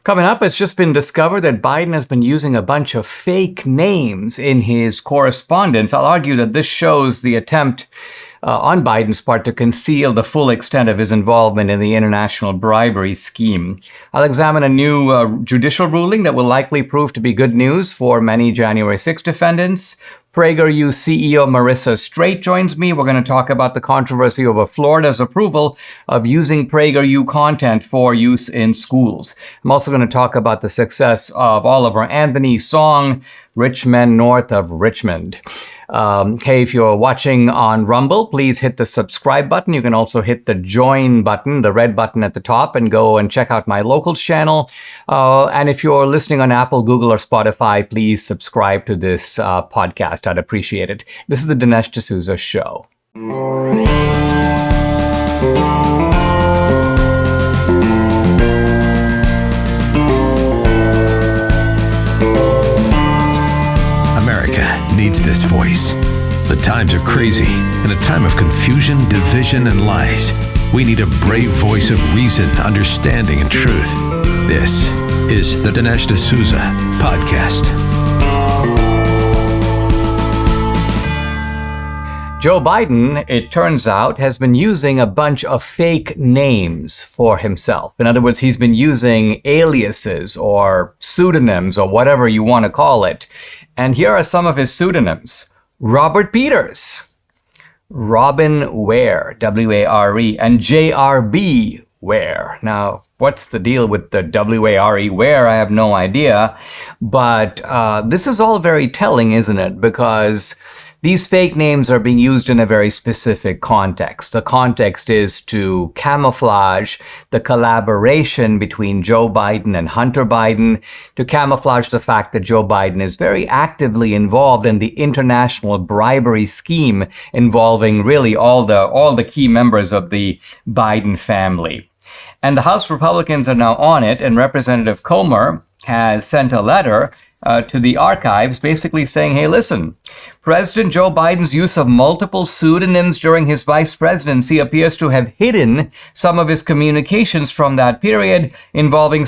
Coming up, it's just been discovered that Biden has been using a bunch of fake names in his correspondence. I'll argue that this shows the attempt on Biden's part to conceal the full extent of his involvement in the international bribery scheme. I'll examine a new judicial ruling that will likely prove to be good news for many January 6 defendants. PragerU CEO Marissa Streit joins me. We're going to talk about the controversy over Florida's approval of using PragerU content for use in schools. I'm also going to talk about the success of Oliver Anthony's song, Men North of Richmond. Hey, if you're watching on Rumble, please hit the subscribe button. You can also hit the join button, the red button at the top, and go and check out my locals channel. And if you're listening on Apple, Google, or Spotify, please subscribe to this podcast. I'd appreciate it. This is the Dinesh D'Souza Show. America needs this voice. The times are crazy. In a time of confusion, division, and lies, we need a brave voice of reason, understanding, and truth. This is the Dinesh D'Souza Podcast. Joe Biden, it turns out, has been using a bunch of fake names for himself. In other words, he's been using aliases or pseudonyms or whatever you want to call it. And here are some of his pseudonyms. Robert Peters, Robin Ware, W-A-R-E, and J.R.B. Ware. Now, what's the deal with the W-A-R-E Ware? I have no idea. But this is all very telling, isn't it? Because these fake names are being used in a very specific context. The context is to camouflage the collaboration between Joe Biden and Hunter Biden, to camouflage the fact that Joe Biden is very actively involved in the international bribery scheme involving really all the key members of the Biden family. And the House Republicans are now on it, and Representative Comer has sent a letter to the archives basically saying, hey, listen, President Joe Biden's use of multiple pseudonyms during his vice presidency appears to have hidden some of his communications from that period, involving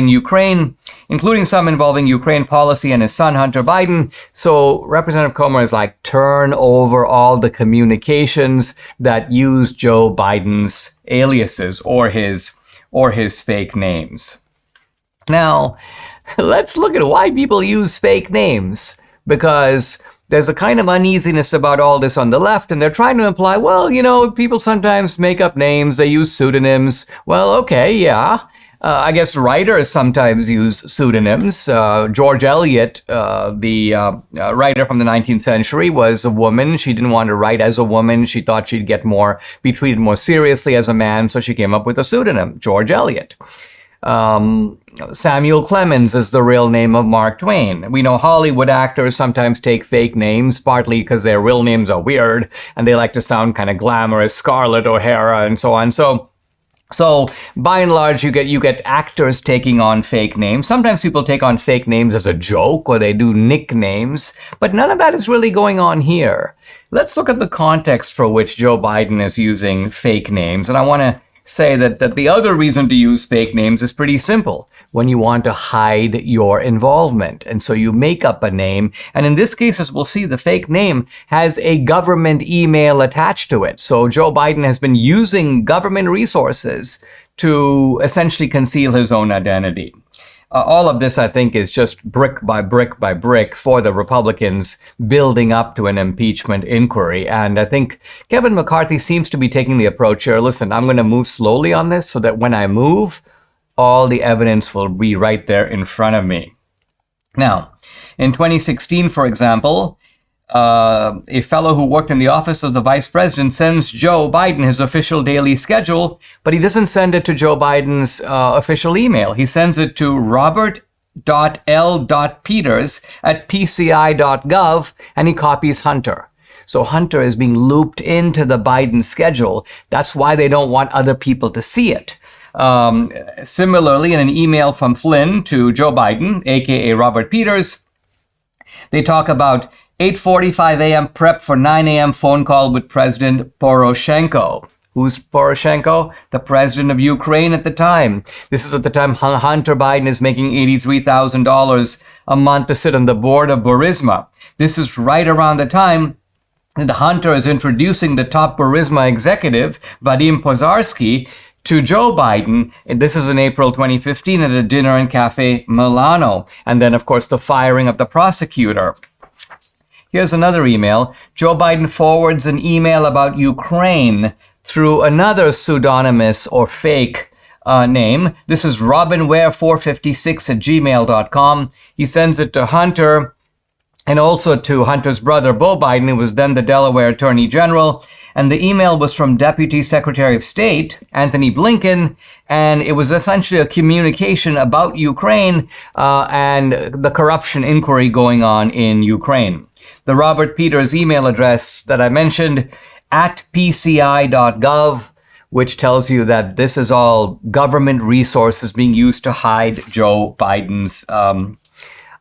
Ukraine, including some involving Ukraine policy and his son, Hunter Biden. So Representative Comer is like, turn over all the communications that use Joe Biden's aliases or his fake names. Now, let's look at why people use fake names, because there's a kind of uneasiness about all this on the left, and they're trying to imply, well, you know, people sometimes make up names, they use pseudonyms. Well, okay, yeah. I guess writers sometimes use pseudonyms. George Eliot, the writer from the 19th century, was a woman. She didn't want to write as a woman. She thought she'd be treated more seriously as a man, so she came up with a pseudonym, George Eliot. Samuel Clemens is the real name of Mark Twain. We know Hollywood actors sometimes take fake names, partly because their real names are weird and they like to sound kind of glamorous, Scarlett O'Hara and so on. So by and large, you get actors taking on fake names. Sometimes people take on fake names as a joke, or they do nicknames, but none of that is really going on here. Let's look at the context for which Joe Biden is using fake names, and I want to say that the other reason to use fake names is pretty simple. When you want to hide your involvement. And so you make up a name. And in this case, as we'll see, the fake name has a government email attached to it. So Joe Biden has been using government resources to essentially conceal his own identity. All of this, I think, is just brick by brick by brick for the Republicans building up to an impeachment inquiry. And I think Kevin McCarthy seems to be taking the approach here, listen, I'm going to move slowly on this so that when I move, all the evidence will be right there in front of me. Now, in 2016, for example, a fellow who worked in the office of the vice president sends Joe Biden his official daily schedule, but he doesn't send it to Joe Biden's official email. He sends it to robert.l.peters@pci.gov, and he copies Hunter. So Hunter is being looped into the Biden schedule. That's why they don't want other people to see it. Similarly, in an email from Flynn to Joe Biden, aka Robert Peters, they talk about 8:45 a.m. prep for 9 a.m. phone call with President Poroshenko. Who's Poroshenko? The president of Ukraine at the time. This is at the time Hunter Biden is making $83,000 a month to sit on the board of Burisma. This is right around the time that Hunter is introducing the top Burisma executive, Vadim Pozarsky, to Joe Biden. This is in April 2015 at a dinner in Cafe Milano. And then, of course, the firing of the prosecutor. Here's another email. Joe Biden forwards an email about Ukraine through another pseudonymous or fake name. This is robinware456@gmail.com. He sends it to Hunter and also to Hunter's brother, Beau Biden, who was then the Delaware Attorney General. And the email was from Deputy Secretary of State, Anthony Blinken, and it was essentially a communication about Ukraine and the corruption inquiry going on in Ukraine. The Robert Peters email address that I mentioned, at pci.gov, which tells you that this is all government resources being used to hide Joe Biden's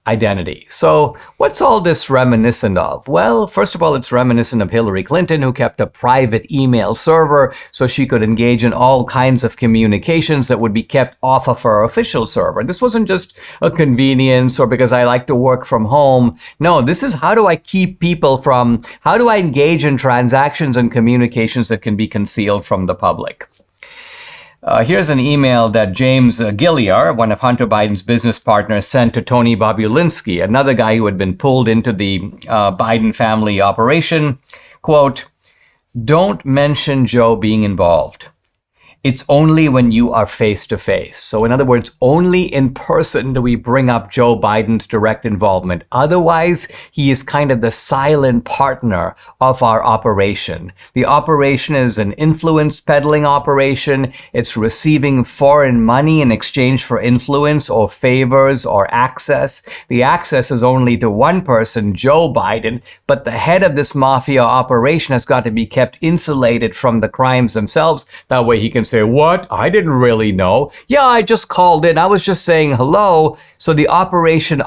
identity. So what's all this reminiscent of? Well, first of all, it's reminiscent of Hillary Clinton, who kept a private email server so she could engage in all kinds of communications that would be kept off of her official server. This wasn't just a convenience or because I like to work from home. No, this is how do I engage in transactions and communications that can be concealed from the public. Here's an email that James Gilliar, one of Hunter Biden's business partners, sent to Tony Bobulinski, another guy who had been pulled into the Biden family operation. Quote, "Don't mention Joe being involved. It's only when you are face to face." So in other words, only in person do we bring up Joe Biden's direct involvement. Otherwise, he is kind of the silent partner of our operation. The operation is an influence peddling operation. It's receiving foreign money in exchange for influence or favors or access. The access is only to one person, Joe Biden, but the head of this mafia operation has got to be kept insulated from the crimes themselves. That way he can say, "What? I didn't really know. Yeah, I just called in. I was just saying hello." So the operation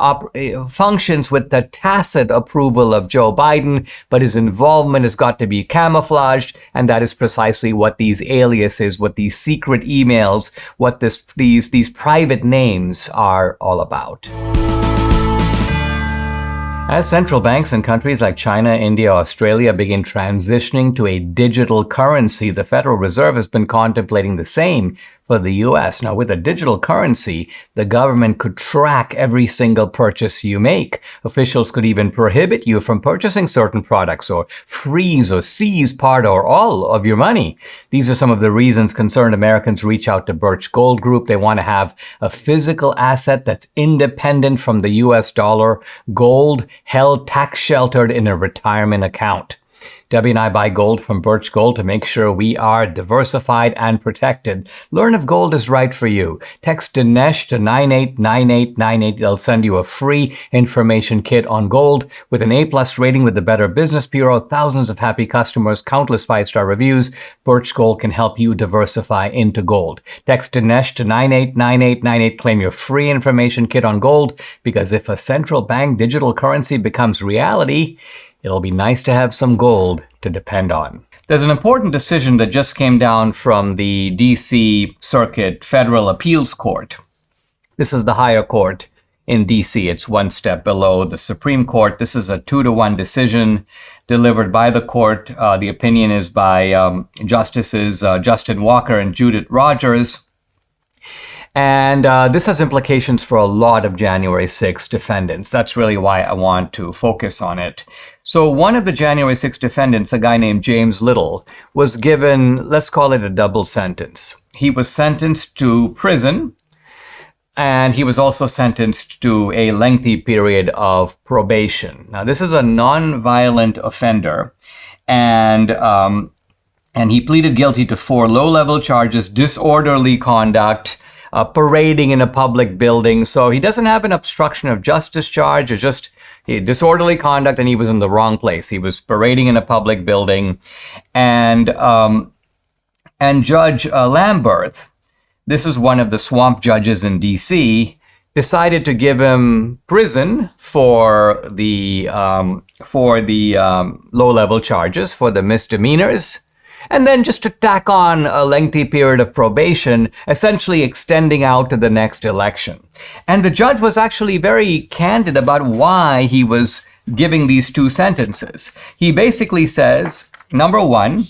functions with the tacit approval of Joe Biden, but his involvement has got to be camouflaged, and that is precisely what these aliases, what these secret emails, what these private names are all about. As central banks in countries like China, India, Australia begin transitioning to a digital currency, the Federal Reserve has been contemplating the same for the US. Now, with a digital currency, the government could track every single purchase you make. Officials could even prohibit you from purchasing certain products or freeze or seize part or all of your money. These are some of the reasons concerned Americans reach out to Birch Gold Group. They want to have a physical asset that's independent from the US dollar, gold held tax sheltered in a retirement account. Debbie and I buy gold from Birch Gold to make sure we are diversified and protected. Learn if gold is right for you. Text Dinesh to 989898. It'll send you a free information kit on gold with an A+ rating with the Better Business Bureau, thousands of happy customers, countless 5-star reviews. Birch Gold can help you diversify into gold. Text Dinesh to 989898. Claim your free information kit on gold, because if a central bank digital currency becomes reality, it'll be nice to have some gold to depend on. There's an important decision that just came down from the D.C. Circuit Federal Appeals Court. This is the higher court in D.C. It's one step below the Supreme Court. This is a 2-1 decision delivered by the court. The opinion is by Justices Justin Walker and Judith Rogers. And this has implications for a lot of January 6 defendants. That's really why I want to focus on it. So one of the January 6 defendants, a guy named James Little, was given, let's call it a double sentence. He was sentenced to prison, and he was also sentenced to a lengthy period of probation. Now, this is a non-violent offender, and he pleaded guilty to 4 low-level charges: disorderly conduct, parading in a public building. So he doesn't have an obstruction of justice charge. It's just disorderly conduct, and he was in the wrong place. He was parading in a public building. And Judge Lamberth, this is one of the swamp judges in D.C., decided to give him prison for the low-level charges, for the misdemeanors. and then just to tack on a lengthy period of probation, essentially extending out to the next election. And the judge was actually very candid about why he was giving these two sentences. He basically says, number one,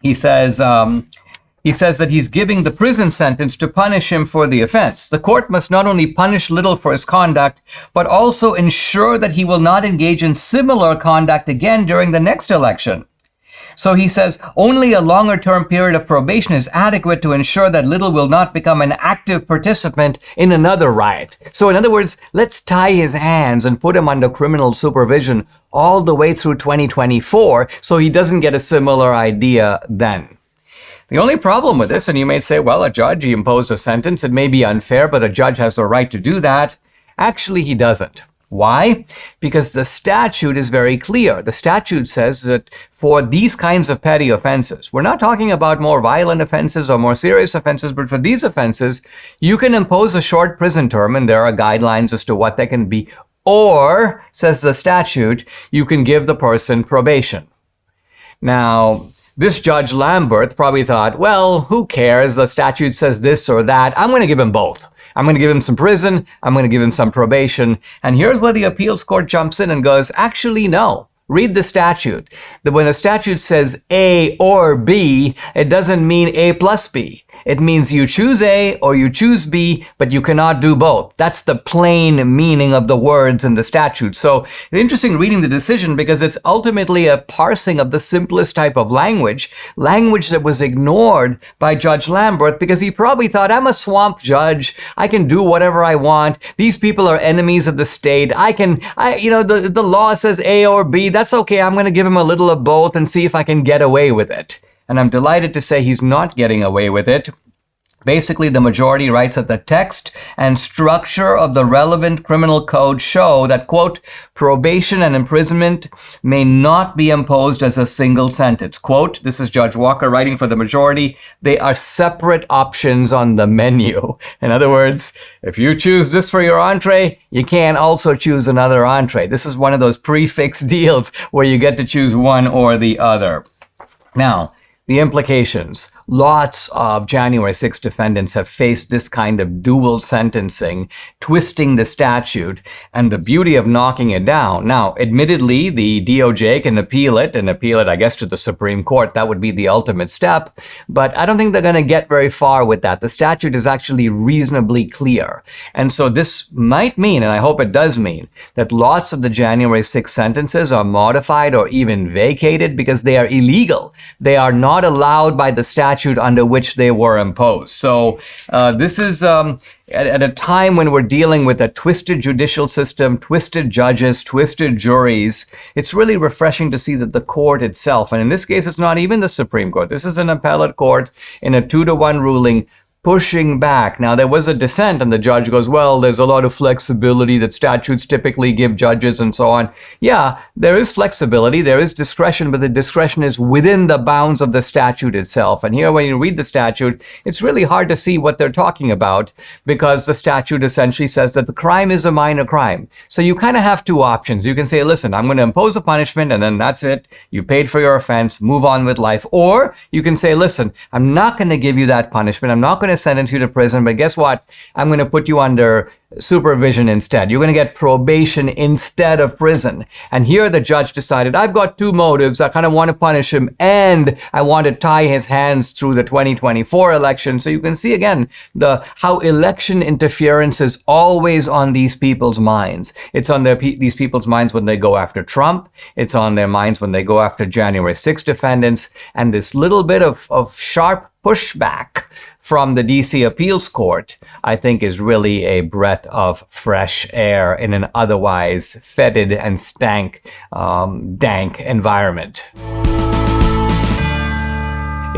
he says that he's giving the prison sentence to punish him for the offense. The court must not only punish Little for his conduct, but also ensure that he will not engage in similar conduct again during the next election. So he says only a longer-term period of probation is adequate to ensure that Little will not become an active participant in another riot. So in other words, let's tie his hands and put him under criminal supervision all the way through 2024 so he doesn't get a similar idea then. The only problem with this, and you may say, well, a judge, he imposed a sentence. It may be unfair, but a judge has the right to do that. Actually, he doesn't. Why? Because the statute is very clear. The statute says that for these kinds of petty offenses, we're not talking about more violent offenses or more serious offenses, but for these offenses, you can impose a short prison term, and there are guidelines as to what they can be. Or, says the statute, you can give the person probation. Now, this Judge Lamberth probably thought, well, who cares? The statute says this or that. I'm going to give him both. I'm going to give him some prison. I'm going to give him some probation. And here's where the appeals court jumps in and goes, actually, no. Read the statute. That when a statute says A or B, it doesn't mean A plus B. It means you choose A or you choose B, but you cannot do both. That's the plain meaning of the words in the statute. So it's interesting reading the decision because it's ultimately a parsing of the simplest type of language that was ignored by Judge Lamberth because he probably thought, I'm a swamp judge. I can do whatever I want. These people are enemies of the state. The law says A or B. That's okay. I'm going to give him a little of both and see if I can get away with it. And I'm delighted to say he's not getting away with it. Basically, the majority writes that the text and structure of the relevant criminal code show that, quote, probation and imprisonment may not be imposed as a single sentence. Quote, this is Judge Walker writing for the majority, they are separate options on the menu. In other words, if you choose this for your entree, you can't also choose another entree. This is one of those prefix deals where you get to choose one or the other. Now, the implications. Lots of January 6 defendants have faced this kind of dual sentencing, twisting the statute, and the beauty of knocking it down. Now, admittedly, the DOJ can appeal it, I guess, to the Supreme Court. That would be the ultimate step. But I don't think they're going to get very far with that. The statute is actually reasonably clear. And so this might mean, and I hope it does mean, that lots of the January 6 sentences are modified or even vacated because they are illegal. They are not allowed by the statute under which they were imposed. So this is at a time when we're dealing with a twisted judicial system, twisted judges, twisted juries. It's really refreshing to see that the court itself, and in this case, it's not even the Supreme Court. This is an appellate court in a 2-1 ruling, pushing back. Now, there was a dissent, and the judge goes, well, there's a lot of flexibility that statutes typically give judges and so on. Yeah, there is flexibility, there is discretion, but the discretion is within the bounds of the statute itself. And here, when you read the statute, it's really hard to see what they're talking about because the statute essentially says that the crime is a minor crime. So you kind of have two options. You can say, listen, I'm going to impose a punishment, and then that's it. You paid for your offense, move on with life. Or you can say, listen, I'm not going to give you that punishment. I'm not going to sentence you to prison, but guess what? I'm going to put you under supervision instead. You're going to get probation instead of prison. And here the judge decided, I've got two motives. I kind of want to punish him and I want to tie his hands through the 2024 election. So you can see again how election interference is always on these people's minds. It's on these people's minds when they go after Trump. It's on their minds when they go after January 6 defendants. And this little bit of sharp pushback from the DC Appeals Court, I think, is really a breath of fresh air in an otherwise fetid and dank environment.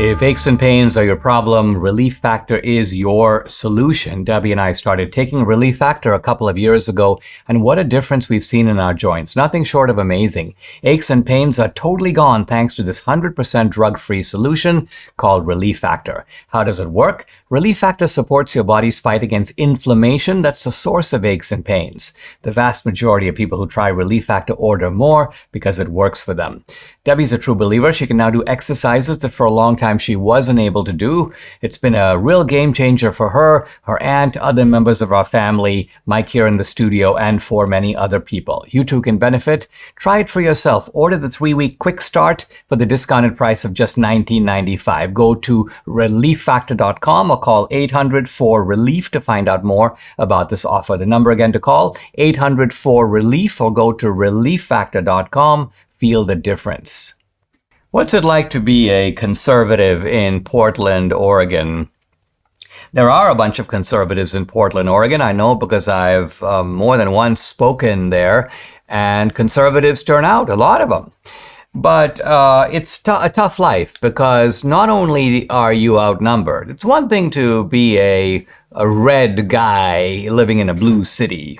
If aches and pains are your problem, Relief Factor is your solution. Debbie and I started taking Relief Factor a couple of years ago, and what a difference we've seen in our joints. Nothing short of amazing. Aches and pains are totally gone thanks to this 100% drug-free solution called Relief Factor. How does it work? Relief Factor supports your body's fight against inflammation that's the source of aches and pains. The vast majority of people who try Relief Factor order more because it works for them. Debbie's a true believer. She can now do exercises that for a long time she wasn't able to do. It's been a real game changer for her, her aunt, other members of our family, Mike here in the studio, and for many other people. You too can benefit. Try it for yourself. Order the 3-week quick start for the discounted price of just $19.95. Go to relieffactor.com or call 800-4-RELIEF to find out more about this offer. The number again to call, 800-4-RELIEF, or go to relieffactor.com. Feel the difference. What's it like to be a conservative in Portland, Oregon? There are a bunch of conservatives in Portland, Oregon. I know because I've more than once spoken there, and conservatives turn out, a lot of them. But it's a tough life because not only are you outnumbered, it's one thing to be a red guy living in a blue city.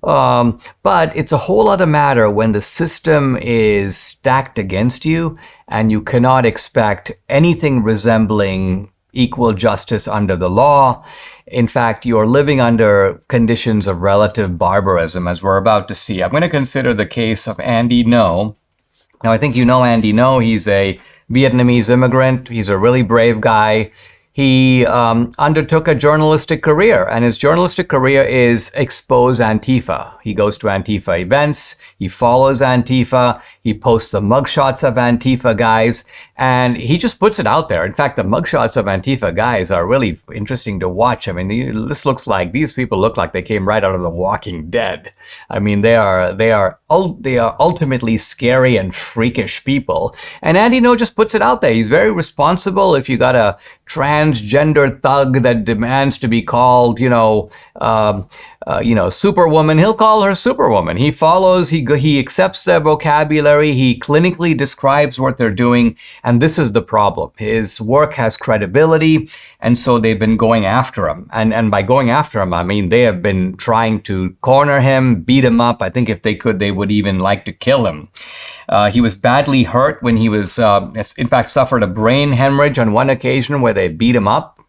But it's a whole other matter when the system is stacked against you and you cannot expect anything resembling equal justice under the law. In fact, you're living under conditions of relative barbarism, as we're about to see. I'm going to consider the case of Andy Ngo. Now, I think you know Andy Ngo. He's a Vietnamese immigrant. He's a really brave guy. He undertook a journalistic career, and his journalistic career is expose Antifa. He goes to Antifa events, he follows Antifa, he posts the mugshots of Antifa guys, and he just puts it out there. In fact, the mugshots of Antifa guys are really interesting to watch. I mean, these people look like they came right out of The Walking Dead. I mean, they are ultimately scary and freakish people. And Andy Ngo just puts it out there. He's very responsible. If you got a transgender thug that demands to be called, Superwoman, he'll call her Superwoman. He follows, he accepts their vocabulary, he clinically describes what they're doing, and this is the problem. His work has credibility, and so they've been going after him. And by going after him, I mean they have been trying to corner him, beat him up. I think if they could, they would even like to kill him. He was badly hurt when he was, in fact, suffered a brain hemorrhage on one occasion where they beat him up.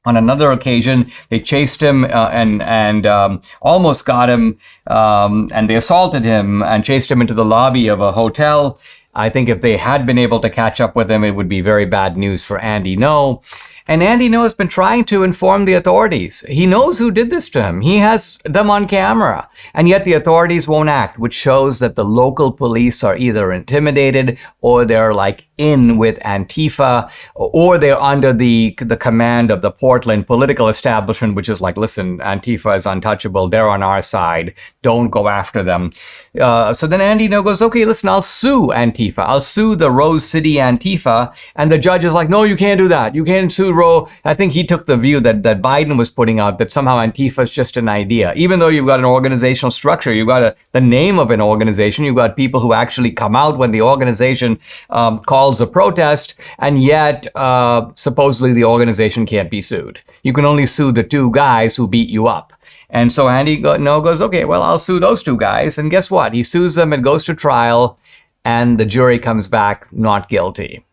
On another occasion, they chased him and almost got him, and they assaulted him and chased him into the lobby of a hotel. I think if they had been able to catch up with him, it would be very bad news for Andy Ngo. And Andy Ngo has been trying to inform the authorities. He knows who did this to him. He has them on camera. And yet the authorities won't act, which shows that the local police are either intimidated or they're like in with Antifa, or they're under the command of the Portland political establishment, which is like, listen, Antifa is untouchable. They're on our side. Don't go after them. So then Andy Ngo goes, okay, listen, I'll sue Antifa. I'll sue the Rose City Antifa. And the judge is like, no, you can't do that. You can't sue Rose. I think he took the view that Biden was putting out that somehow Antifa is just an idea. Even though you've got an organizational structure, you've got the name of an organization, you've got people who actually come out when the organization calls a protest, and yet supposedly the organization can't be sued. You can only sue the two guys who beat you up. And so Andy Ngo goes, okay, well, I'll sue those two guys. And guess what? He sues them and goes to trial, and the jury comes back not guilty.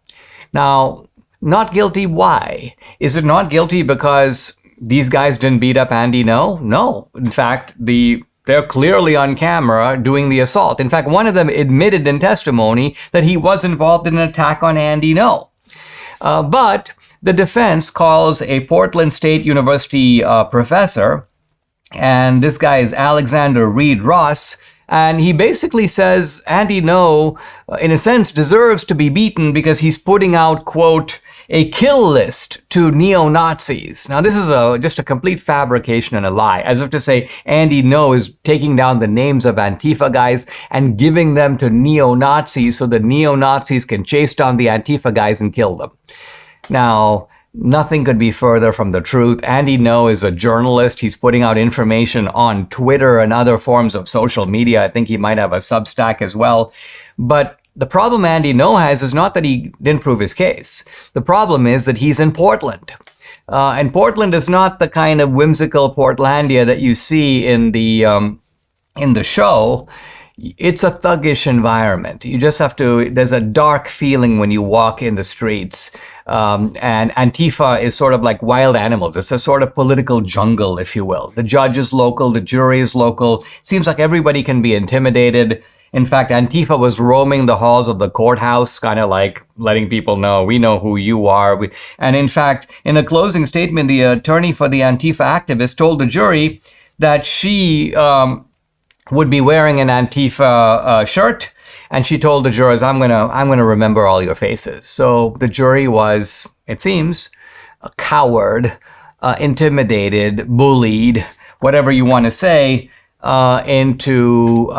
Now, not guilty, why? Is it not guilty because these guys didn't beat up Andy Ngo? No. In fact, they're clearly on camera doing the assault. In fact, one of them admitted in testimony that he was involved in an attack on Andy Ngo. But the defense calls a Portland State University professor, and this guy is Alexander Reed Ross, and he basically says Andy Ngo, in a sense, deserves to be beaten because he's putting out, quote, a kill list to neo-Nazis. Now, this is just a complete fabrication and a lie, as if to say Andy Ngo is taking down the names of Antifa guys and giving them to neo-Nazis so the neo-Nazis can chase down the Antifa guys and kill them. Now, nothing could be further from the truth. Andy Ngo is a journalist. He's putting out information on Twitter and other forms of social media. I think he might have a Substack as well. But the problem Andy Ngo has is not that he didn't prove his case. The problem is that he's in Portland. And Portland is not the kind of whimsical Portlandia that you see in the show. It's a thuggish environment. You just have to, there's a dark feeling when you walk in the streets. And Antifa is sort of like wild animals. It's a sort of political jungle, if you will. The judge is local, the jury is local. Seems like everybody can be intimidated. In fact, Antifa was roaming the halls of the courthouse, kind of like letting people know, we know who you are. And in fact, in a closing statement, the attorney for the Antifa activist told the jury that she would be wearing an Antifa shirt, and she told the jurors, I'm gonna remember all your faces. So the jury was, it seems, a coward, intimidated, bullied, whatever you want to say, into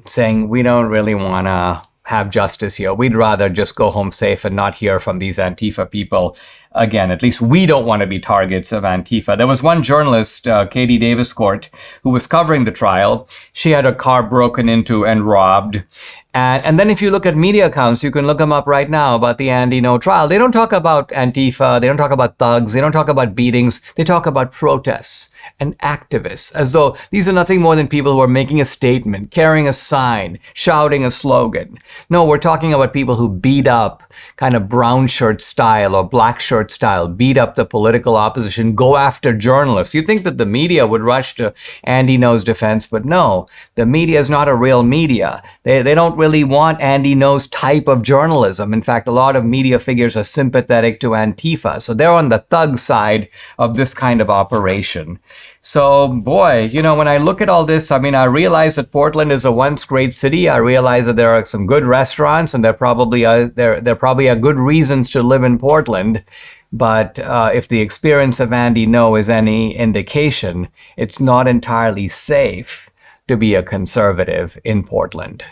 saying, we don't really want to have justice here. We'd rather just go home safe and not hear from these Antifa people again. At least we don't want to be targets of Antifa. There was one journalist, Katie Davis-Court, who was covering the trial. She had her car broken into and robbed. And then if you look at media accounts, you can look them up right now about the Andy Ngo trial. They don't talk about Antifa. They don't talk about thugs. They don't talk about beatings. They talk about protests and activists, as though these are nothing more than people who are making a statement, carrying a sign, shouting a slogan. No, we're talking about people who beat up, kind of brown shirt style or black shirt style, beat up the political opposition, go after journalists. You'd think that the media would rush to Andy Ngo's defense, but no, the media is not a real media. They don't really want Andy Ngo's type of journalism. In fact, a lot of media figures are sympathetic to Antifa, so they're on the thug side of this kind of operation. So, boy, when I look at all this, I mean, I realize that Portland is a once great city. I realize that there are some good restaurants, and there probably are good reasons to live in Portland. But if the experience of Andy Ngo is any indication, it's not entirely safe to be a conservative in Portland.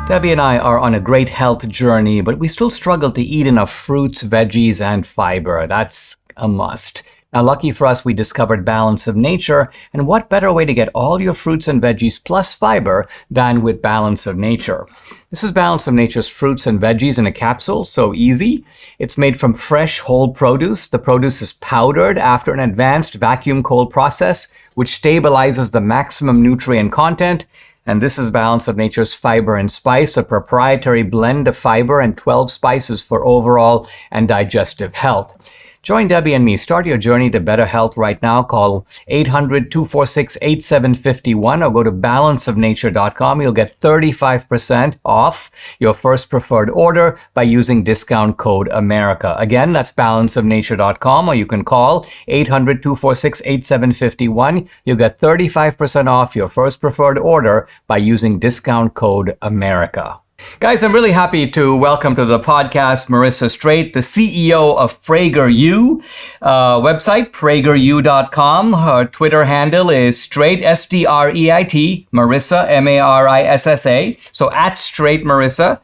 Debbie and I are on a great health journey, but we still struggle to eat enough fruits, veggies, and fiber. That's a must. Now, lucky for us, we discovered Balance of Nature, and what better way to get all your fruits and veggies plus fiber than with Balance of Nature? This is Balance of Nature's fruits and veggies in a capsule, so easy. It's made from fresh, whole produce. The produce is powdered after an advanced vacuum cold process, which stabilizes the maximum nutrient content. And this is Balance of Nature's Fiber and Spice, a proprietary blend of fiber and 12 spices for overall and digestive health. Join Debbie and me. Start your journey to better health right now. Call 800-246-8751 or go to balanceofnature.com. You'll get 35% off your first preferred order by using discount code America. Again, that's balanceofnature.com, or you can call 800-246-8751. You'll get 35% off your first preferred order by using discount code America. Guys, I'm really happy to welcome to the podcast Marissa Streit, the CEO of PragerU website, prageru.com. Her Twitter handle is Streit, S-T-R-E-I-T, Marissa, M-A-R-I-S-S-A. So at Streit Marissa.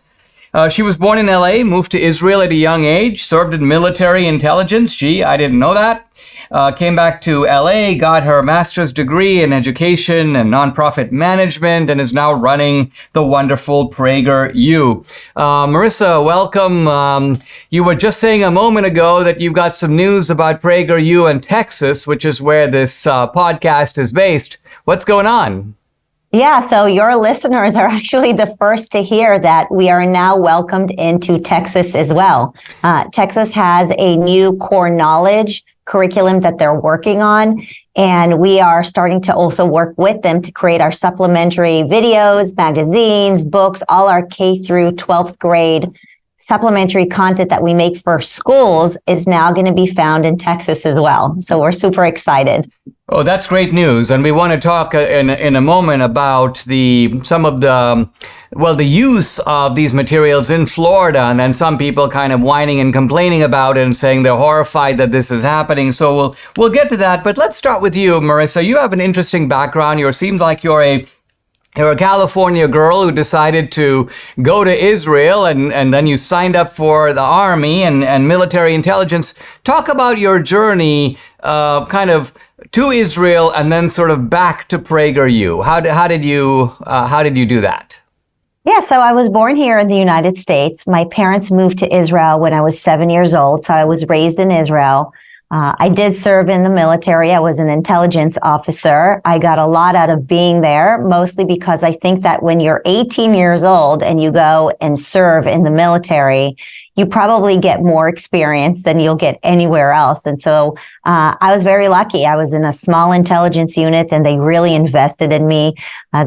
She was born in LA, moved to Israel at a young age, served in military intelligence. Gee, I didn't know that. Came back to LA, got her master's degree in education and nonprofit management, and is now running the wonderful PragerU. Marissa, welcome. You were just saying a moment ago that you've got some news about PragerU in Texas, which is where this podcast is based. What's going on? Yeah, so your listeners are actually the first to hear that we are now welcomed into Texas as well. Texas has a new core knowledge curriculum that they're working on, and we are starting to also work with them to create our supplementary videos, magazines, books, all our K through 12th grade supplementary content that we make for schools is now going to be found in Texas as well. So we're super excited. Oh, that's great news. And we want to talk in a moment about the use of these materials in Florida, and then some people kind of whining and complaining about it and saying they're horrified that this is happening. So we'll get to that. But let's start with you, Marissa. You have an interesting background. It seems like you're a California girl who decided to go to Israel, and then you signed up for the army and military intelligence. Talk about your journey kind of to Israel and then sort of back to PragerU. How did you do that? Yeah, so I was born here in the United States. My parents moved to Israel when I was 7 years old, so I was raised in Israel. I did serve in the military. I was an intelligence officer. I got a lot out of being there, mostly because I think that when you're 18 years old and you go and serve in the military, you probably get more experience than you'll get anywhere else. And so I was very lucky. I was in a small intelligence unit and they really invested in me.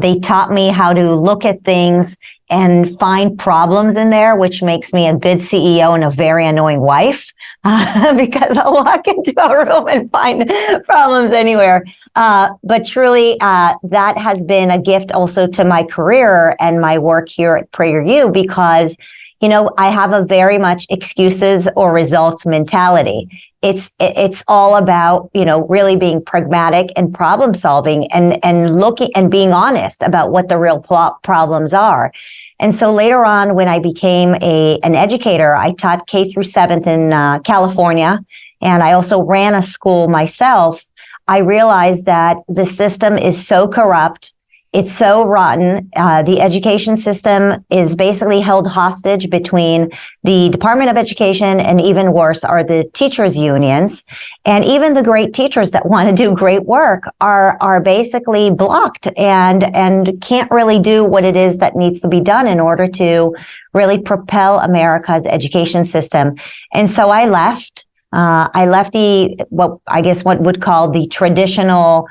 They taught me how to look at things and find problems in there, which makes me a good CEO and a very annoying wife because I'll walk into a room and find problems anywhere. But truly, that has been a gift also to my career and my work here at PragerU because I have a very much excuses or results mentality. It's all about, really being pragmatic and problem solving and looking and being honest about what the real problems are. And so later on, when I became an educator, I taught K through 7th in California, and I also ran a school myself. I realized that the system is so corrupt. It's so rotten. The education system is basically held hostage between the Department of Education and even worse are the teachers' unions. And even the great teachers that want to do great work are basically blocked and can't really do what it is that needs to be done in order to really propel America's education system. And so I left. I left what would call the traditional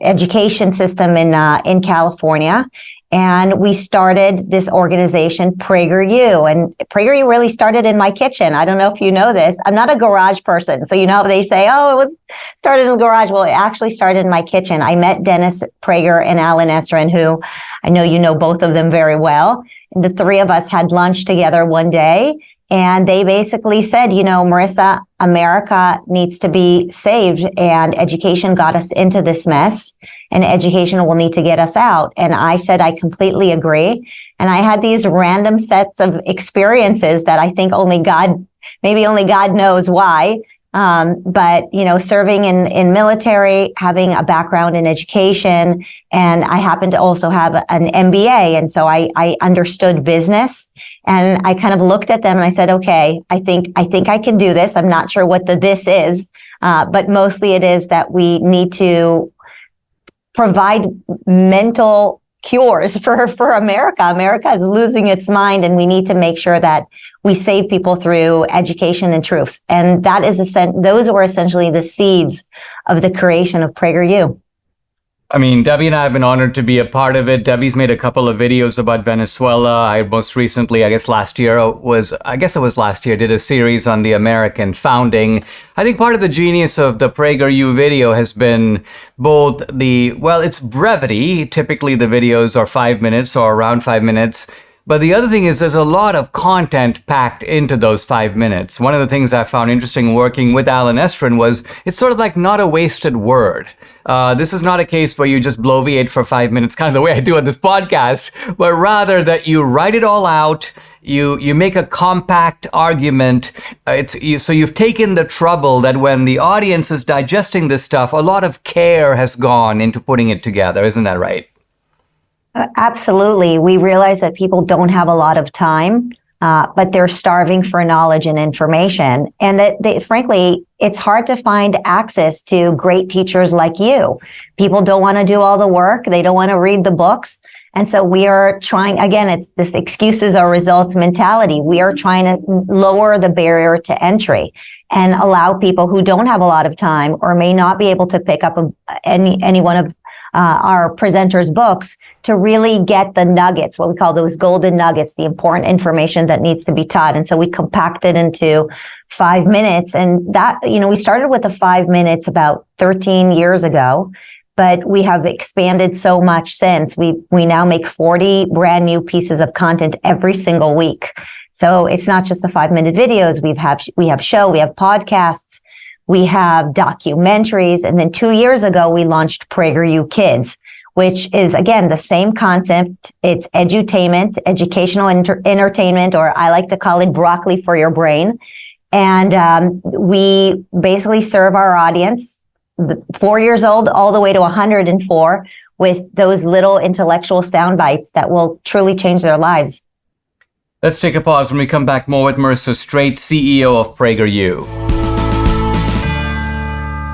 education system in California, and we started this organization, PragerU. And PragerU really started in my kitchen. I don't know if you know this. I'm not a garage person, so they say, "Oh, it was started in the garage." Well, it actually started in my kitchen. I met Dennis Prager and Alan Estrin, who I know you know both of them very well. And the three of us had lunch together one day. And they basically said, Marissa, America needs to be saved and education got us into this mess and education will need to get us out. And I said, I completely agree. And I had these random sets of experiences that I think maybe only God knows why. But serving in military, having a background in education, and I happen to also have an MBA. And so I understood business. And I kind of looked at them and I said, okay, I think I can do this. I'm not sure what this is, but mostly it is that we need to provide mental cures for America. America is losing its mind, and we need to make sure that we save people through education and truth. And those were essentially the seeds of the creation of PragerU. I mean, Debbie and I have been honored to be a part of it. Debbie's made a couple of videos about Venezuela. I most recently, I guess it was last year, did a series on the American founding. I think part of the genius of the PragerU video has been both its brevity. Typically the videos are 5 minutes or around 5 minutes. But the other thing is there's a lot of content packed into those 5 minutes. One of the things I found interesting working with Alan Estrin was it's sort of like not a wasted word. This is not a case where you just bloviate for 5 minutes, kind of the way I do on this podcast, but rather that you write it all out, you make a compact argument. So you've taken the trouble that when the audience is digesting this stuff, a lot of care has gone into putting it together. Isn't that right? Absolutely. We realize that people don't have a lot of time, but they're starving for knowledge and information. And that frankly, it's hard to find access to great teachers like you. People don't want to do all the work. They don't want to read the books. And so we are trying, again, it's this excuses or results mentality. We are trying to lower the barrier to entry and allow people who don't have a lot of time or may not be able to pick up any one of our presenters' books to really get the nuggets, what we call those golden nuggets, the important information that needs to be taught. And so we compact it into 5 minutes. And that, we started with the 5 minutes about 13 years ago, but we have expanded so much since. We now make 40 brand new pieces of content every single week. So it's not just the 5-minute videos. We have podcasts. We have documentaries. And then 2 years ago, we launched PragerU Kids, which is, again, the same concept. It's edutainment, educational entertainment, or I like to call it broccoli for your brain. And we basically serve our audience, 4 years old all the way to 104, with those little intellectual sound bites that will truly change their lives. Let's take a pause. When we come back, more with Marissa Streit, CEO of PragerU.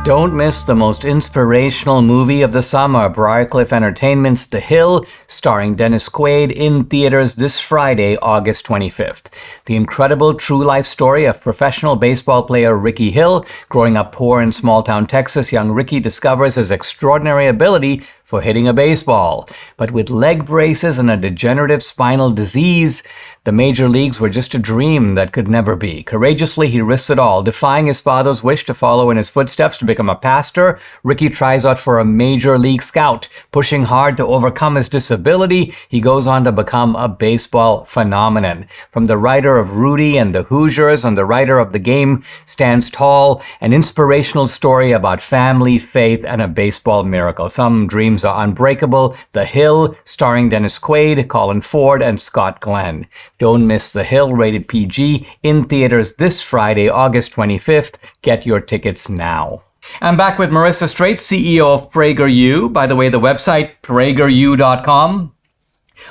Don't miss the most inspirational movie of the summer, Briarcliff Entertainment's The Hill, starring Dennis Quaid, in theaters this Friday, August 25th. The incredible true life story of professional baseball player Ricky Hill. Growing up poor in small-town Texas, young Ricky discovers his extraordinary ability for hitting a baseball. But with leg braces and a degenerative spinal disease, the major leagues were just a dream that could never be. Courageously, he risks it all. Defying his father's wish to follow in his footsteps to become a pastor, Ricky tries out for a major league scout. Pushing hard to overcome his disability, he goes on to become a baseball phenomenon. From the writer of Rudy and the Hoosiers and the writer of The Game Stands Tall, an inspirational story about family, faith, and a baseball miracle. Some dreams are unbreakable. The Hill, starring Dennis Quaid, Colin Ford, and Scott Glenn. Don't miss The Hill, rated PG, in theaters this Friday, August 25th. Get your tickets now. I'm back with Marissa Streit, CEO of PragerU. By the way, the website, PragerU.com.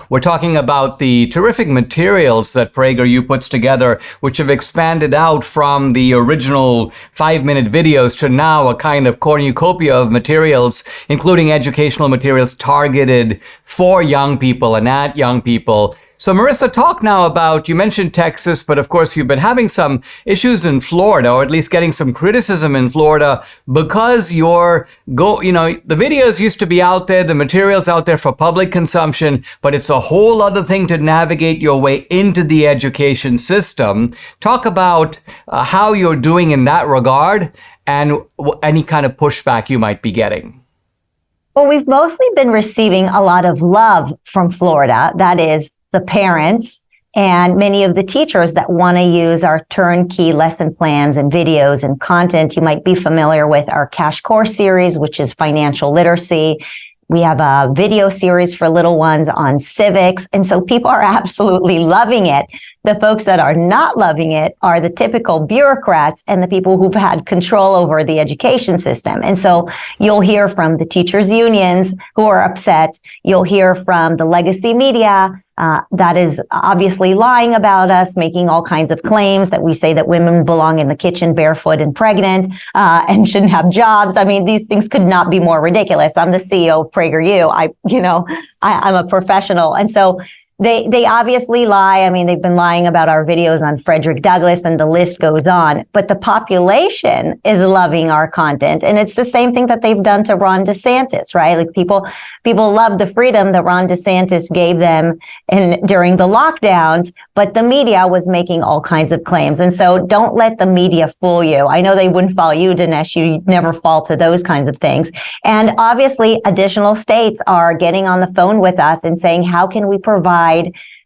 We're talking about the terrific materials that PragerU puts together, which have expanded out from the original 5-minute videos to now a kind of cornucopia of materials, including educational materials targeted for young people and at young people. So Marissa, talk now about, you mentioned Texas, but of course you've been having some issues in Florida, or at least getting some criticism in Florida, because the videos used to be out there, the materials out there for public consumption, but it's a whole other thing to navigate your way into the education system. Talk about how you're doing in that regard and any kind of pushback you might be getting. Well, we've mostly been receiving a lot of love from Florida. That is, the parents and many of the teachers that want to use our turnkey lesson plans and videos and content. You might be familiar with our Cash Course series, which is financial literacy. We have a video series for little ones on civics. And so people are absolutely loving it. The folks that are not loving it are the typical bureaucrats and the people who've had control over the education system. And so you'll hear from the teachers' unions who are upset. You'll hear from the legacy media that is obviously lying about us, making all kinds of claims that we say that women belong in the kitchen barefoot and pregnant and shouldn't have jobs. I mean, these things could not be more ridiculous. I'm the CEO of PragerU. I'm a professional. And so they obviously lie. I mean, they've been lying about our videos on Frederick Douglass, and the list goes on. But the population is loving our content. And it's the same thing that they've done to Ron DeSantis, right? Like people love the freedom that Ron DeSantis gave them during the lockdowns, but the media was making all kinds of claims. And so don't let the media fool you. I know they wouldn't fall you, Dinesh. You never fall to those kinds of things. And obviously, additional states are getting on the phone with us and saying, how can we provide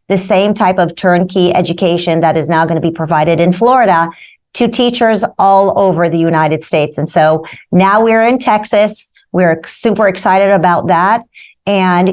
the same type of turnkey education that is now going to be provided in Florida to teachers all over the United States? And so now we're in Texas. We're super excited about that. And,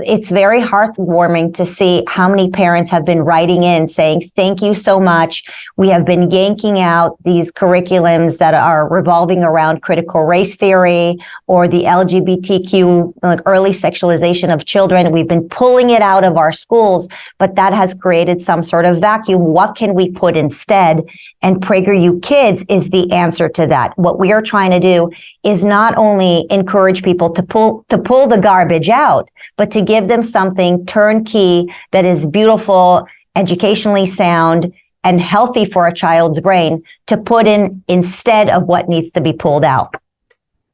it's very heartwarming to see how many parents have been writing in saying, thank you so much. We have been yanking out these curriculums that are revolving around critical race theory or the LGBTQ, like early sexualization of children. We've been pulling it out of our schools, but that has created some sort of vacuum. What can we put instead? And PragerU Kids is the answer to that. What we are trying to do is not only encourage people to pull the garbage out, but to give them something turnkey that is beautiful, educationally sound, and healthy for a child's brain to put in instead of what needs to be pulled out.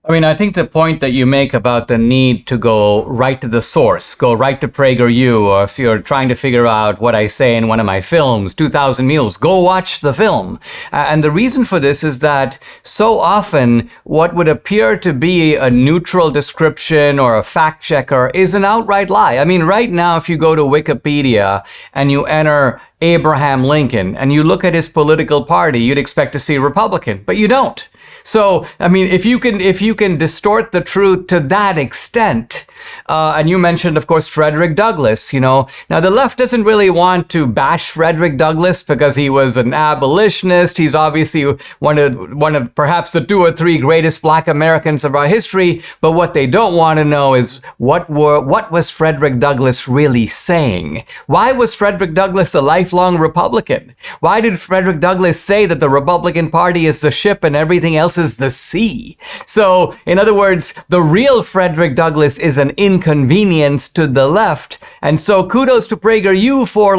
I mean, I think the point that you make about the need to go right to the source, go right to PragerU, or if you're trying to figure out what I say in one of my films, 2000 Mules, go watch the film. And the reason for this is that so often what would appear to be a neutral description or a fact checker is an outright lie. I mean, right now, if you go to Wikipedia and you enter Abraham Lincoln and you look at his political party, you'd expect to see Republican, but you don't. So, I mean, if you can distort the truth to that extent, and you mentioned, of course, Frederick Douglass, now the left doesn't really want to bash Frederick Douglass because he was an abolitionist. He's obviously one of perhaps the 2 or 3 greatest Black Americans of our history. But what they don't want to know is what was Frederick Douglass really saying? Why was Frederick Douglass a lifelong Republican? Why did Frederick Douglass say that the Republican Party is the ship and everything else is the sea? So, in other words, the real Frederick Douglass is an inconvenience to the left. And so kudos to PragerU for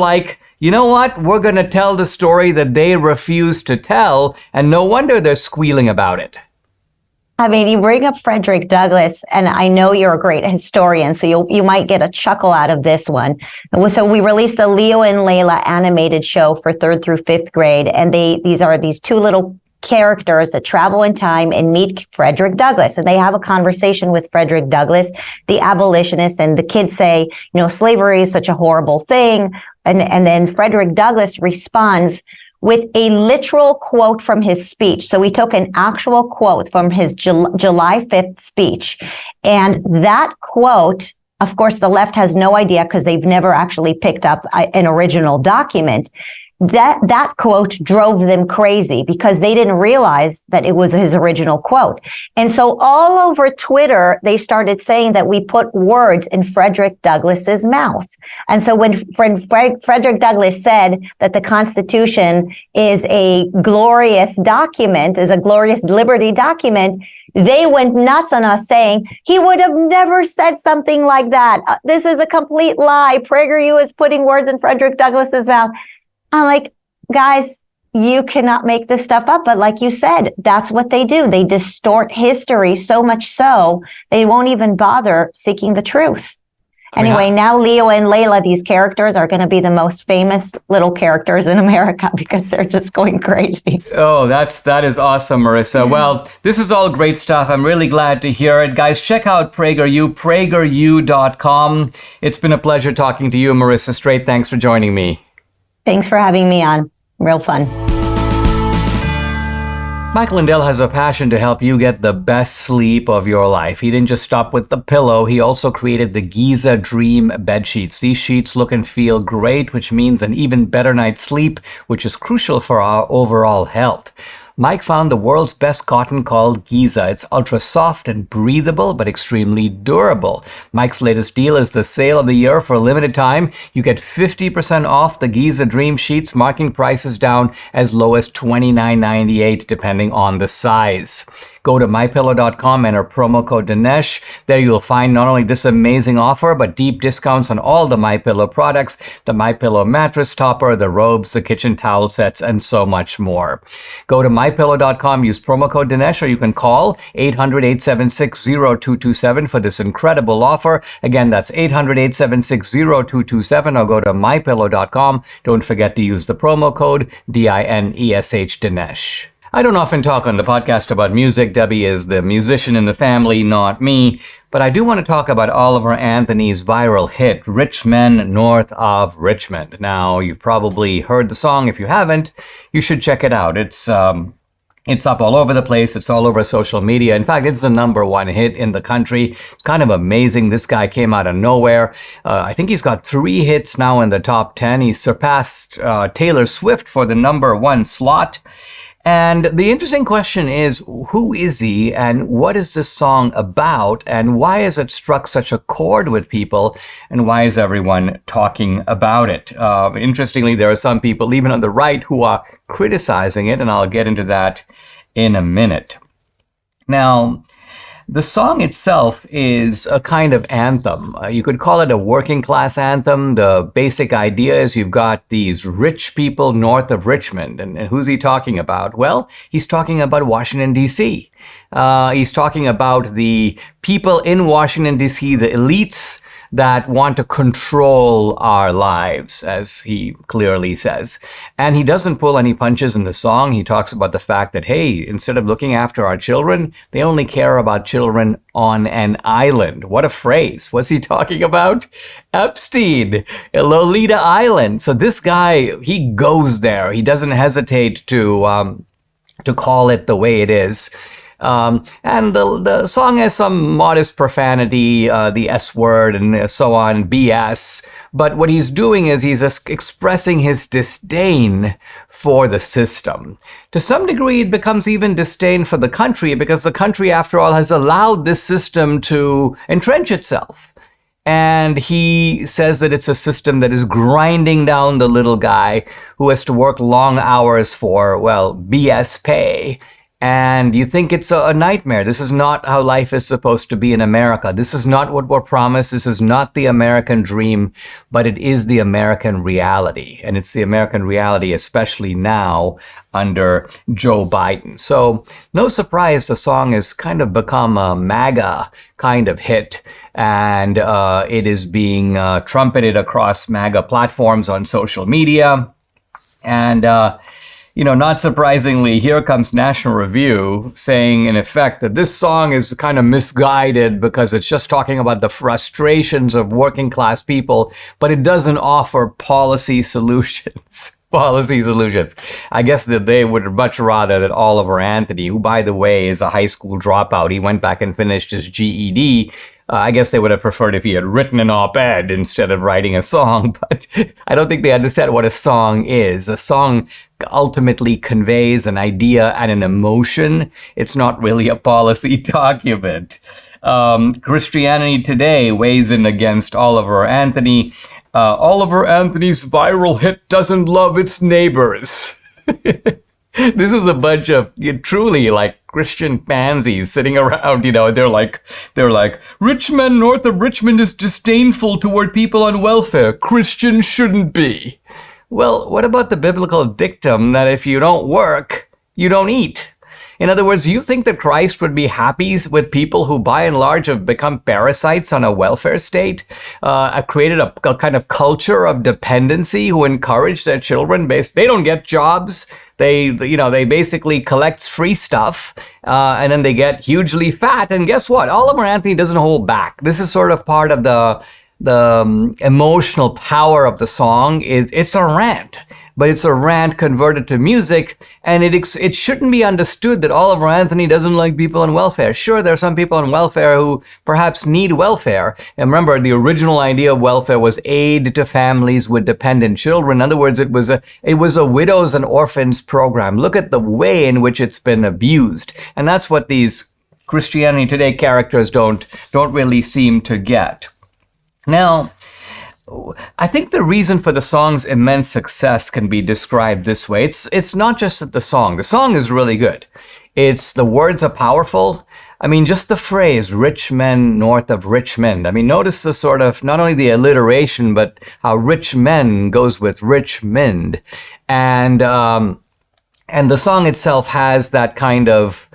you know what? We're going to tell the story that they refuse to tell. And no wonder they're squealing about it. I mean, you bring up Frederick Douglass, and I know you're a great historian, so you might get a chuckle out of this one. So we released the Leo and Layla animated show for 3rd through 5th grade, and these are these 2 little characters that travel in time and meet Frederick Douglass, and they have a conversation with Frederick Douglass, the abolitionist, and the kids say, slavery is such a horrible thing, and then Frederick Douglass responds with a literal quote from his speech. So we took an actual quote from his July 5th speech. And that quote, of course, the left has no idea because they've never actually picked up an original document. That quote drove them crazy because they didn't realize that it was his original quote. And so all over Twitter, they started saying that we put words in Frederick Douglass's mouth. And so when Frederick Douglass said that the Constitution is a glorious document, is a glorious liberty document, they went nuts on us saying he would have never said something like that. This is a complete lie. PragerU is putting words in Frederick Douglass's mouth. I'm like, guys, you cannot make this stuff up. But like you said, that's what they do. They distort history so much so they won't even bother seeking the truth. Anyway, now Leo and Layla, these characters are going to be the most famous little characters in America because they're just going crazy. Oh, that is awesome, Marissa. Well, this is all great stuff. I'm really glad to hear it. Guys, check out PragerU, PragerU.com. It's been a pleasure talking to you, Marissa Streit. Thanks for joining me. Thanks for having me on. Real fun. Mike Lindell has a passion to help you get the best sleep of your life. He didn't just stop with the pillow. He also created the Giza Dream bed sheets. These sheets look and feel great, which means an even better night's sleep, which is crucial for our overall health. Mike found the world's best cotton called Giza. It's ultra soft and breathable, but extremely durable. Mike's latest deal is the sale of the year for a limited time. You get 50% off the Giza Dream sheets, marking prices down as low as $29.98, depending on the size. Go to mypillow.com, enter promo code Dinesh. There you'll find not only this amazing offer, but deep discounts on all the MyPillow products, the MyPillow mattress topper, the robes, the kitchen towel sets, and so much more. Go to mypillow.com, use promo code Dinesh, or you can call 800-876-0227 for this incredible offer. Again, that's 800-876-0227, or go to mypillow.com. Don't forget to use the promo code DINESH Dinesh. I don't often talk on the podcast about music. Debbie is the musician in the family, not me. But I do want to talk about Oliver Anthony's viral hit, Rich Men North of Richmond. Now, you've probably heard the song. If you haven't, you should check it out. It's up all over the place. It's all over social media. In fact, it's the #1 hit in the country. It's kind of amazing. This guy came out of nowhere. I think he's got 3 hits now in the top 10. He surpassed Taylor Swift for the #1 slot. And the interesting question is, who is he and what is this song about and why has it struck such a chord with people and why is everyone talking about it? Interestingly, there are some people, even on the right, who are criticizing it, and I'll get into that in a minute. Now, the song itself is a kind of anthem. You could call it a working class anthem. The basic idea is you've got these rich people north of Richmond. And who's he talking about? Well, he's talking about Washington, D.C. He's talking about the people in Washington, D.C., the elites that want to control our lives, as he clearly says. And he doesn't pull any punches in the song. He talks about the fact that, hey, instead of looking after our children, they only care about children on an island. What a phrase. What's he talking about? Epstein, Lolita Island. So this guy, he goes there. He doesn't hesitate to call it the way it is. And the song has some modest profanity, the S word and so on, BS. But what he's doing is he's expressing his disdain for the system. To some degree, it becomes even disdain for the country because the country, after all, has allowed this system to entrench itself. And he says that it's a system that is grinding down the little guy who has to work long hours for, well, BS pay. And you think it's a nightmare. This is not how life is supposed to be in America. This is not what we're promised. This is not the American dream, but it is the American reality. And it's the American reality, especially now under Joe Biden. So no surprise the song has kind of become a MAGA kind of hit. And it is being trumpeted across MAGA platforms on social media. And not surprisingly, here comes National Review saying, in effect, that this song is kind of misguided because it's just talking about the frustrations of working class people, but it doesn't offer policy solutions. Policy solutions. I guess that they would much rather that Oliver Anthony, who, by the way, is a high school dropout, he went back and finished his GED. I guess they would have preferred if he had written an op-ed instead of writing a song, but I don't think they understand what a song is. A song ultimately conveys an idea and an emotion. It's not really a policy document. Christianity Today weighs in against Oliver Anthony. Oliver Anthony's viral hit doesn't love its neighbors. This is a bunch of truly like Christian pansies sitting around, they're like, rich men north of Richmond is disdainful toward people on welfare. Christians shouldn't be. Well, what about the biblical dictum that if you don't work, you don't eat? In other words, you think that Christ would be happy with people who, by and large, have become parasites on a welfare state, created a kind of culture of dependency, who encourage their children they don't get jobs. They basically collect free stuff, and then they get hugely fat. And guess what? Oliver Anthony doesn't hold back. This is sort of part of the emotional power of the song. It's a rant. But it's a rant converted to music, and it shouldn't be understood that Oliver Anthony doesn't like people on welfare. Sure, there are some people on welfare who perhaps need welfare. And remember, the original idea of welfare was aid to families with dependent children. In other words, it was a widows and orphans program. Look at the way in which it's been abused, and that's what these Christianity Today characters don't really seem to get. Now, I think the reason for the song's immense success can be described this way. It's not just that the song is really good. It's the words are powerful. I mean, just the phrase, rich men north of Richmond. I mean, notice the sort of, not only the alliteration, but how rich men goes with Richmond. And the song itself has that kind of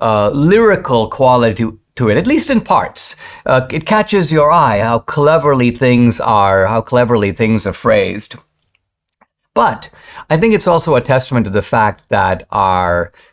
lyrical quality to it, at least in parts. It catches your eye how cleverly things are phrased. But I think it's also a testament to the fact that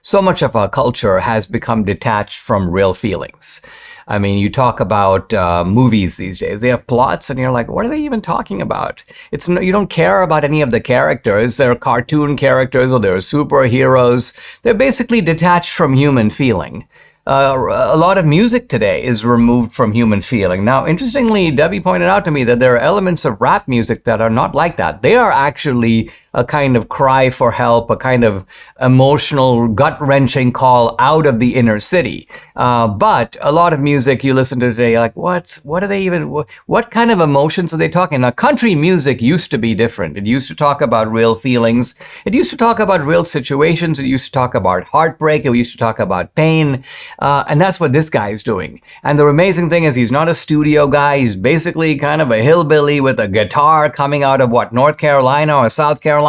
so much of our culture has become detached from real feelings. I mean, you talk about movies these days. They have plots, and you're like, what are they even talking about? You don't care about any of the characters. They're cartoon characters or they're superheroes. They're basically detached from human feeling. A lot of music today is removed from human feeling. Now, interestingly, Debbie pointed out to me that there are elements of rap music that are not like that. They are actually a kind of cry for help, a kind of emotional, gut-wrenching call out of the inner city. But a lot of music you listen to today, you're like, what are they even, what kind of emotions are they talking? Now, country music used to be different. It used to talk about real feelings. It used to talk about real situations. It used to talk about heartbreak. It used to talk about pain. And that's what this guy is doing. And the amazing thing is he's not a studio guy. He's basically kind of a hillbilly with a guitar coming out of North Carolina or South Carolina.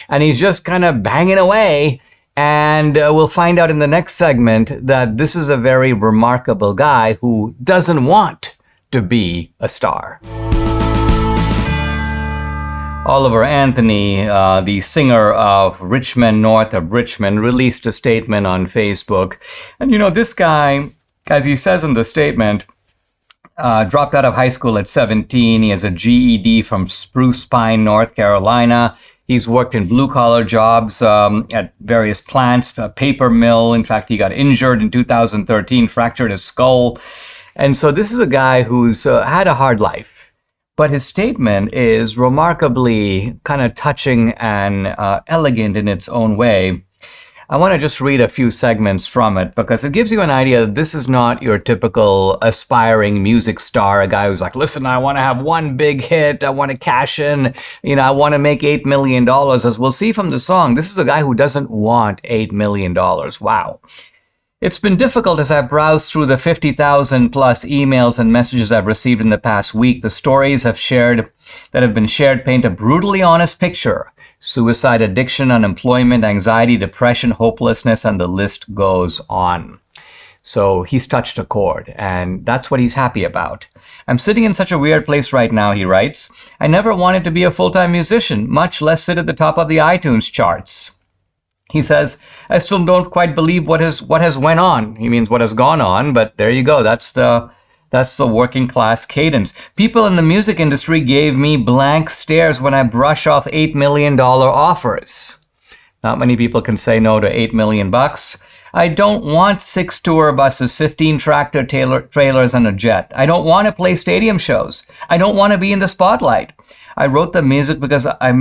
And he's just kind of banging away. And we'll find out in the next segment that this is a very remarkable guy who doesn't want to be a star. Oliver Anthony, the singer of Rich Men North of Richmond, released a statement on Facebook. And this guy, as he says in the statement, dropped out of high school at 17. He has a GED from Spruce Pine, North Carolina. He's worked in blue-collar jobs at various plants, a paper mill. In fact, he got injured in 2013, fractured his skull. And so this is a guy who's had a hard life. But his statement is remarkably kind of touching and elegant in its own way. I want to just read a few segments from it because it gives you an idea that this is not your typical aspiring music star, a guy who's like, listen, I want to have one big hit, I want to cash in, I want to make $8 million. As we'll see from the song, this is a guy who doesn't want $8 million. Wow. It's been difficult as I browsed through the 50,000 plus emails and messages I've received in the past week. The stories that have been shared paint a brutally honest picture. Suicide, addiction, unemployment, anxiety, depression, hopelessness, and the list goes on. So he's touched a chord, and that's what he's happy about. I'm sitting in such a weird place right now, he writes. I never wanted to be a full-time musician, much less sit at the top of the iTunes charts. He says, I still don't quite believe what has went on. He means what has gone on, but there you go. That's the working class cadence. People in the music industry gave me blank stares when I brush off $8 million offers. Not many people can say no to $8 million. I don't want 6 tour buses, 15 tractor trailers, and a jet. I don't want to play stadium shows. I don't want to be in the spotlight. I wrote the music because I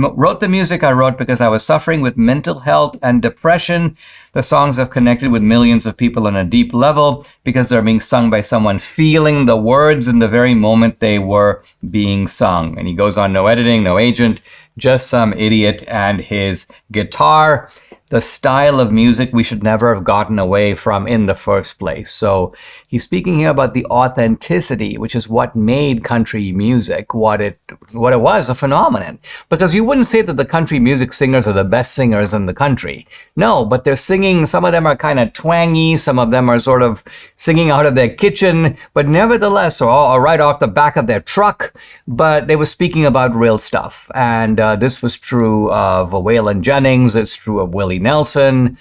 was suffering with mental health and depression. The songs have connected with millions of people on a deep level because they're being sung by someone feeling the words in the very moment they were being sung. And he goes on, no editing, no agent, just some idiot and his guitar. The style of music we should never have gotten away from in the first place. So he's speaking here about the authenticity, which is what made country music what it was, a phenomenon. Because you wouldn't say that the country music singers are the best singers in the country. No, but they're singing, some of them are kind of twangy, some of them are sort of singing out of their kitchen, but nevertheless, or right off the back of their truck, but they were speaking about real stuff. And this was true of Waylon Jennings, it's true of Willie Nelson,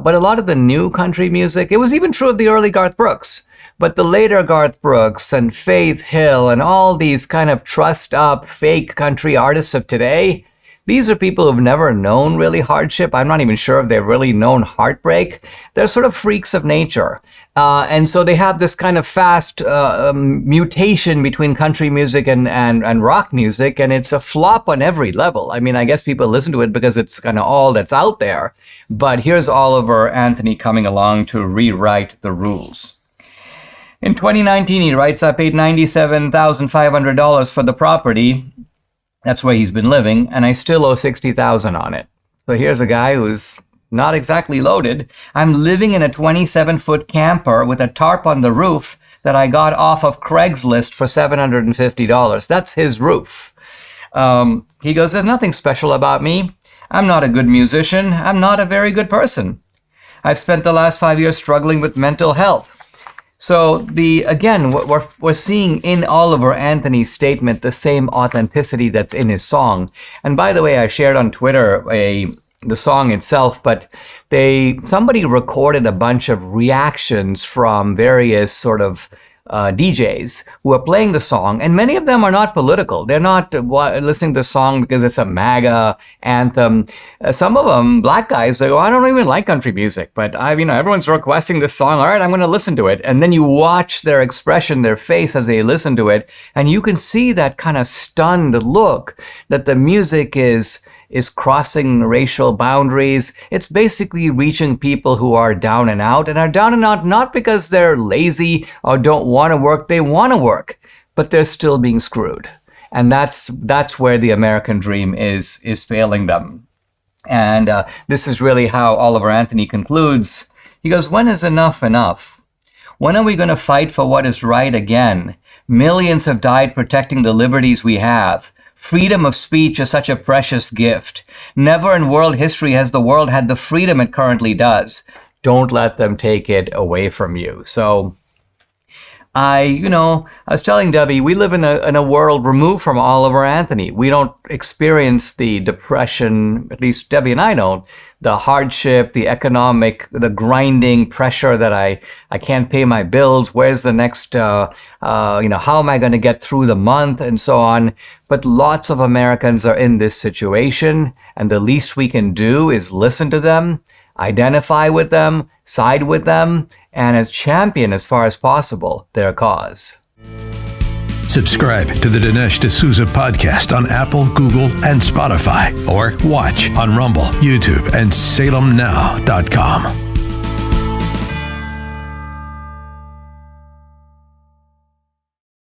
but a lot of the new country music, it was even true of the early Garth Brooks. But the later Garth Brooks and Faith Hill and all these kind of trussed up fake country artists of today, these are people who've never known really hardship. I'm not even sure if they've really known heartbreak. They're sort of freaks of nature. And so they have this kind of fast mutation between country music and rock music, and it's a flop on every level. I mean, I guess people listen to it because it's kind of all that's out there. But here's Oliver Anthony coming along to rewrite the rules. In 2019, he writes, I paid $97,500 for the property. That's where he's been living, and I still owe $60,000 on it. So here's a guy who's not exactly loaded. I'm living in a 27-foot camper with a tarp on the roof that I got off of Craigslist for $750. That's his roof. He goes, there's nothing special about me. I'm not a good musician. I'm not a very good person. I've spent the last 5 years struggling with mental health. So again, we're seeing in Oliver Anthony's statement the same authenticity that's in his song. And by the way, I shared on Twitter the song itself, but somebody recorded a bunch of reactions from various sort of DJs who are playing the song, and many of them are not political. They're not listening to the song because it's a MAGA anthem. Some of them, black guys, they go, I don't even like country music, but everyone's requesting this song. All right, I'm going to listen to it. And then you watch their expression, their face as they listen to it, and you can see that kind of stunned look that the music is crossing racial boundaries. It's basically reaching people who are down and out not because they're lazy or don't want to work. They want to work, but they're still being screwed. And that's where the American dream is failing them. And this is really how Oliver Anthony concludes. He goes, when is enough enough? When are we going to fight for what is right again? Millions have died protecting the liberties we have. Freedom of speech is such a precious gift. Never in world history has the world had the freedom it currently does. Don't let them take it away from you. So I was telling Debbie, we live in a world removed from Oliver Anthony. We don't experience the depression, at least Debbie and I don't, the hardship, the economic, the grinding pressure that I can't pay my bills. Where's the next, how am I going to get through the month and so on. But lots of Americans are in this situation, and the least we can do is listen to them, identify with them, side with them, and as champion as far as possible their cause. Subscribe to the Dinesh D'Souza podcast on Apple, Google, and Spotify, or watch on Rumble, YouTube, and SalemNow.com.